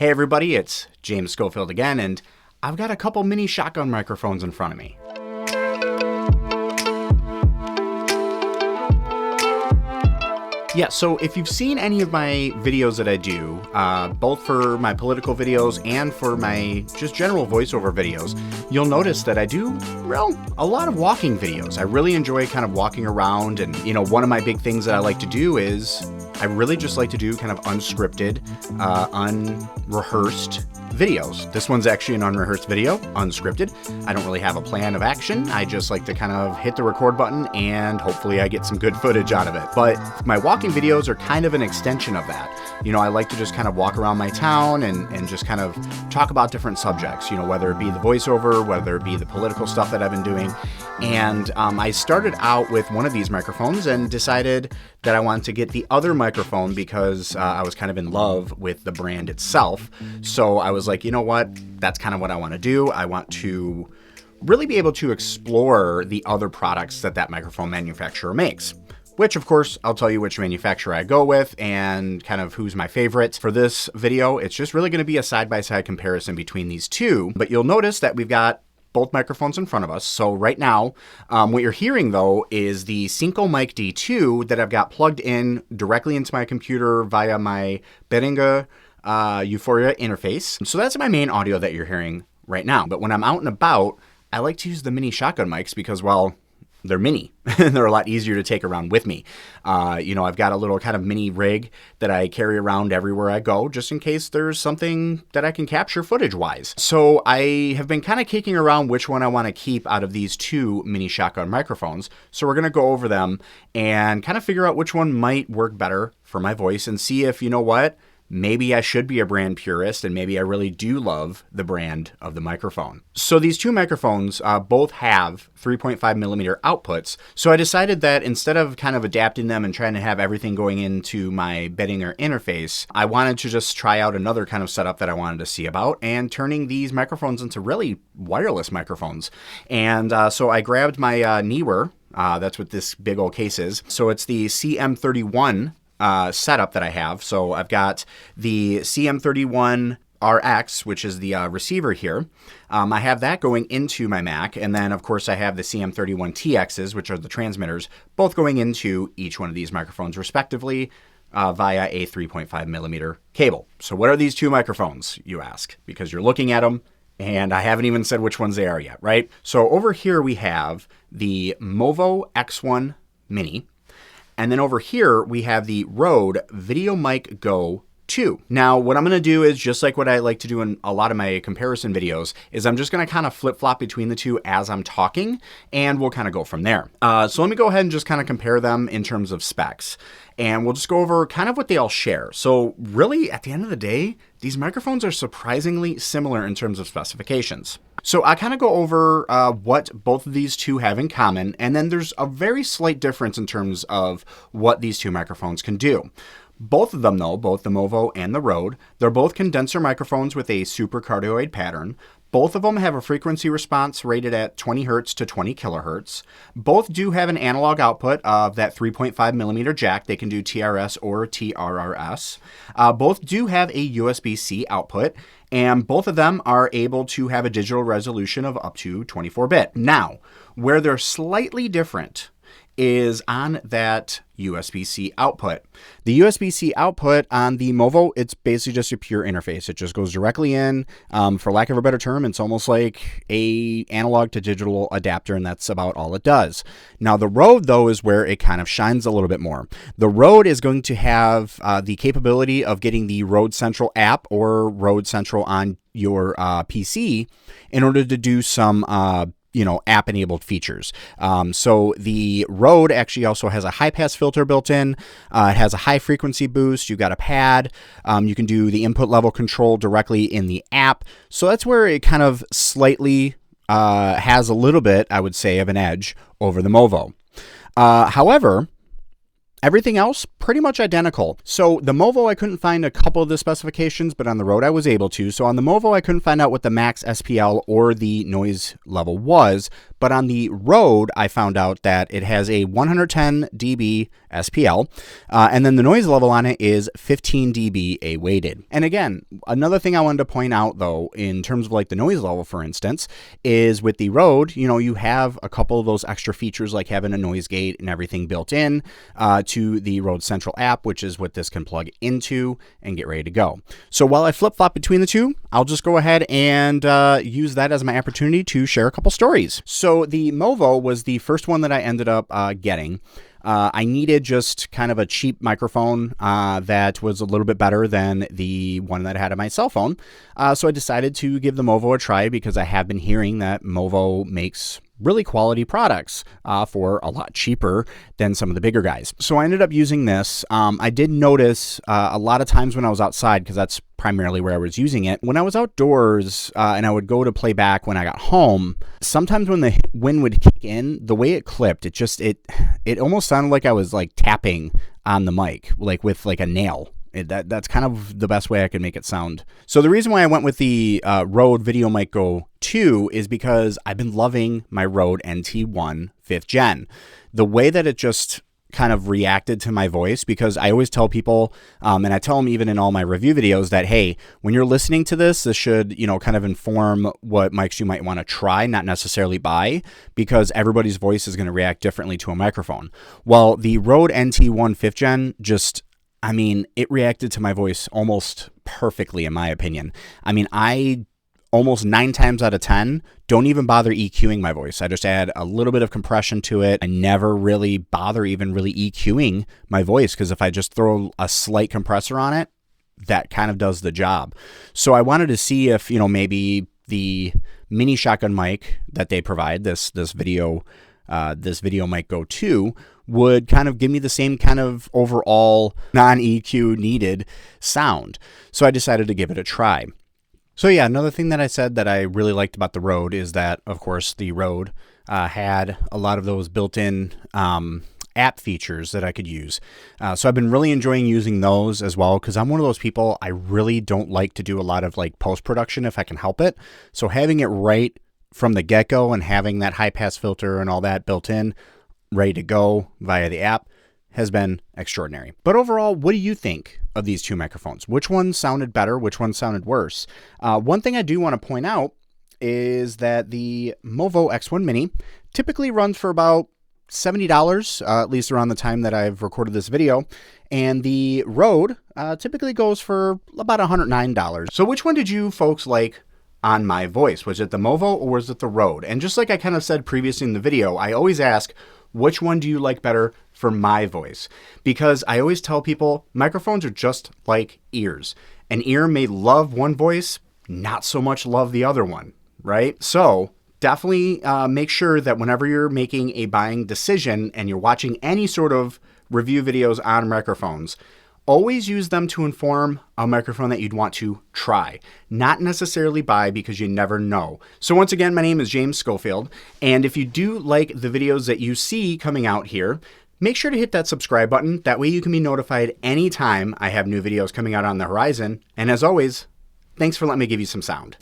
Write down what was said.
Hey everybody, it's James Schofield again, and I've got a couple mini shotgun microphones in front of me. Yeah, so if you've seen any of my videos that I do, both for my political videos and for my just general voiceover videos, you'll notice that I do, well, a lot of walking videos. I really enjoy kind of walking around, and, you know, one of my big things that I like to do is I really just like to do kind of unscripted, unrehearsed videos. This one's actually an unrehearsed video, unscripted. I don't really have a plan of action. I just like to kind of hit the record button and hopefully I get some good footage out of it. But my walking videos are kind of an extension of that. You know, I like to just kind of walk around my town and just kind of talk about different subjects, you know, whether it be the voiceover, whether it be the political stuff that I've been doing. And I started out with one of these microphones and decided that I wanted to get the other microphone because I was kind of in love with the brand itself. So I was like, you know what, that's kind of what I want to do. I want to really be able to explore the other products that microphone manufacturer makes. Which, of course, I'll tell you which manufacturer I go with and kind of who's my favorite. For this video, it's just really going to be a side-by-side comparison between these two. But you'll notice that we've got both microphones in front of us. So right now, what you're hearing, though, is the Synco Mic D2 that I've got plugged in directly into my computer via my Behringer U-Phoria interface. So that's my main audio that you're hearing right now. But when I'm out and about, I like to use the mini shotgun mics because, well, they're mini and they're a lot easier to take around with me. You know, I've got a little kind of mini rig that I carry around everywhere I go, just in case there's something that I can capture footage wise. So I have been kind of kicking around which one I want to keep out of these two mini shotgun microphones. So we're going to go over them and kind of figure out which one might work better for my voice and see if, you know what, maybe I should be a brand purist and maybe I really do love the brand of the microphone. So these two microphones both have 3.5 millimeter outputs. So I decided that instead of kind of adapting them and trying to have everything going into my Behringer interface, I wanted to just try out another kind of setup that I wanted to see about and turning these microphones into really wireless microphones. And so I grabbed my Neewer. That's what this big old case is. So it's the CM31 setup that I have. So I've got the CM31 RX, which is the receiver here. I have that going into my Mac. And then, of course, I have the CM31 TXs, which are the transmitters, both going into each one of these microphones, respectively, via a 3.5 millimeter cable. So what are these two microphones, you ask? Because you're looking at them, and I haven't even said which ones they are yet, right? So over here we have the Movo X1 Mini. And then over here, we have the Rode VideoMic Go II. Now, what I'm going to do is just like what I like to do in a lot of my comparison videos is I'm just going to kind of flip-flop between the two as I'm talking, and we'll kind of go from there. So let me go ahead and just kind of compare them in terms of specs. And we'll just go over kind of what they all share. So really, at the end of the day, these microphones are surprisingly similar in terms of specifications. So I kind of go over what both of these two have in common, and then there's a very slight difference in terms of what these two microphones can do. Both of them, though, both the Movo and the Rode, they're both condenser microphones with a supercardioid pattern. Both of them have a frequency response rated at 20 hertz to 20 kilohertz. Both do have an analog output of that 3.5 millimeter jack. They can do TRS or TRRS. Both do have a USB-C output, and both of them are able to have a digital resolution of up to 24-bit. Now, where they're slightly different is on that USB-C output. The USB-C output on the Movo, it's basically just a pure interface. It just goes directly in. For lack of a better term, it's almost like a analog to digital adapter, and that's about all it does. Now, the Rode, though, is where it kind of shines a little bit more. The Rode is going to have the capability of getting the Rode Central app or Rode Central on your PC in order to do some app-enabled features. So the Rode actually also has a high-pass filter built in. It has a high-frequency boost. You've got a pad. You can do the input level control directly in the app. So that's where it kind of slightly has a little bit, I would say, of an edge over the Movo. However, Everything else, pretty much identical. So the Movo, I couldn't find a couple of the specifications, but on the Rode I was able to. So on the Movo, I couldn't find out what the max SPL or the noise level was, but on the Rode, I found out that it has a 110 dB SPL, and then the noise level on it is 15 dB A-weighted. And again, another thing I wanted to point out though, in terms of like the noise level, for instance, is with the Rode, you know, you have a couple of those extra features like having a noise gate and everything built in to the Rode Central app, which is what this can plug into and get ready to go. So while I flip-flop between the two, I'll just go ahead and use that as my opportunity to share a couple stories. So the Movo was the first one that I ended up getting. I needed just kind of a cheap microphone that was a little bit better than the one that I had on my cell phone. So I decided to give the Movo a try because I have been hearing that Movo makes really quality products for a lot cheaper than some of the bigger guys. So I ended up using this. I did notice a lot of times when I was outside, because that's primarily where I was using it, when I was outdoors and I would go to play back when I got home, sometimes when the wind would kick in, the way it clipped, it almost sounded like I was like tapping on the mic, like with like a nail. That's kind of the best way I could make it sound. So the reason why I went with the Rode VideoMic Go II is because I've been loving my Rode NT1 5th Gen. The way that it just kind of reacted to my voice, because I always tell people, and I tell them even in all my review videos, that, hey, when you're listening to this should, you know, kind of inform what mics you might want to try, not necessarily buy, because everybody's voice is going to react differently to a microphone. Well, the Rode NT1 5th Gen just, I mean, it reacted to my voice almost perfectly, in my opinion. I mean, I almost 9 times out of 10 don't even bother EQing my voice. I just add a little bit of compression to it. I never really bother even really EQing my voice, because if I just throw a slight compressor on it, that kind of does the job. So I wanted to see if, you know, maybe the mini shotgun mic that they provide, this VideoMic Go II, would kind of give me the same kind of overall non-EQ needed sound. So I decided to give it a try. So yeah, another thing that I said that I really liked about the Rode is that, of course, the Rode had a lot of those built-in app features that I could use. So I've been really enjoying using those as well, because I'm one of those people, I really don't like to do a lot of like post-production if I can help it. So having it right from the get-go and having that high-pass filter and all that built in, ready to go via the app, has been extraordinary. But overall, what do you think of these two microphones? Which one sounded better? Which one sounded worse? One thing I do want to point out is that the Movo X1 Mini typically runs for about $70, at least around the time that I've recorded this video. And the Rode typically goes for about $109. So which one did you folks like on my voice? Was it the Movo or was it the Rode? And just like I kind of said previously in the video, I always ask, which one do you like better for my voice? Because I always tell people microphones are just like ears. An ear may love one voice, not so much love the other one, right? So definitely make sure that whenever you're making a buying decision and you're watching any sort of review videos on microphones, always use them to inform a microphone that you'd want to try, not necessarily buy, because you never know. So once again, my name is James Schofield, and if you do like the videos that you see coming out here, make sure to hit that subscribe button. That way you can be notified anytime I have new videos coming out on the horizon. And as always, thanks for letting me give you some sound.